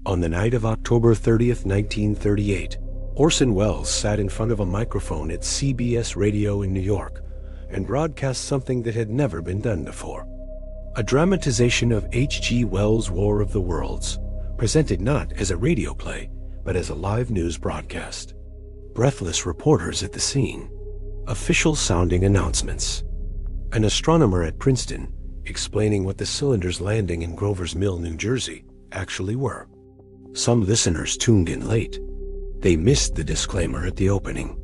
On the night of October 30th, 1938, Orson Welles sat in front of a microphone at CBS Radio in New York and broadcast something that had never been done before. A dramatization of H.G. Wells' War of the Worlds, presented not as a radio play, but as a live news broadcast. Breathless reporters at the scene. Official-sounding announcements. An astronomer at Princeton explaining what the cylinders landing in Grover's Mill, New Jersey, actually were. Some listeners tuned in late. They missed the disclaimer at the opening.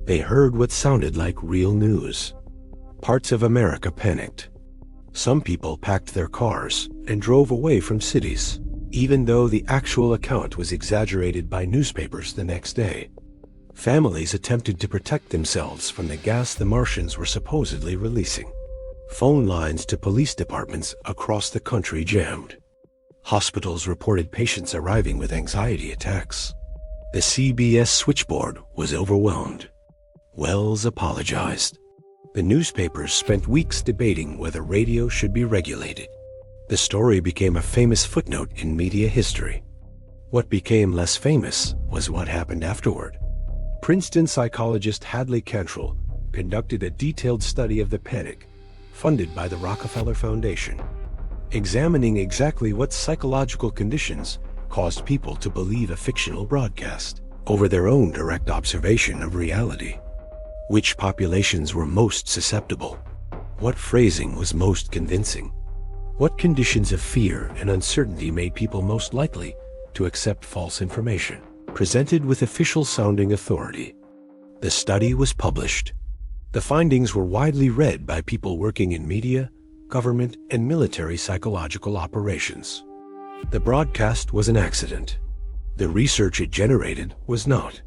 They heard what sounded like real news. Parts of America panicked. Some people packed their cars and drove away from cities, even though the actual account was exaggerated by newspapers the next day. Families attempted to protect themselves from the gas the Martians were supposedly releasing. Phone lines to police departments across the country jammed. Hospitals reported patients arriving with anxiety attacks. The CBS switchboard was overwhelmed. Wells apologized. The newspapers spent weeks debating whether radio should be regulated. The story became a famous footnote in media history. What became less famous was what happened afterward. Princeton psychologist Hadley Cantrell conducted a detailed study of the panic, funded by the Rockefeller-funded, examining exactly what psychological conditions caused people to believe a fictional broadcast over their own direct observation of reality. Which populations were most susceptible? What phrasing was most convincing? What conditions of fear and uncertainty made people most likely to accept false information, presented with official-sounding authority? The study was published. The findings were widely read by people working in media, government, and military psychological operations. The broadcast was an accident. The research it generated was not.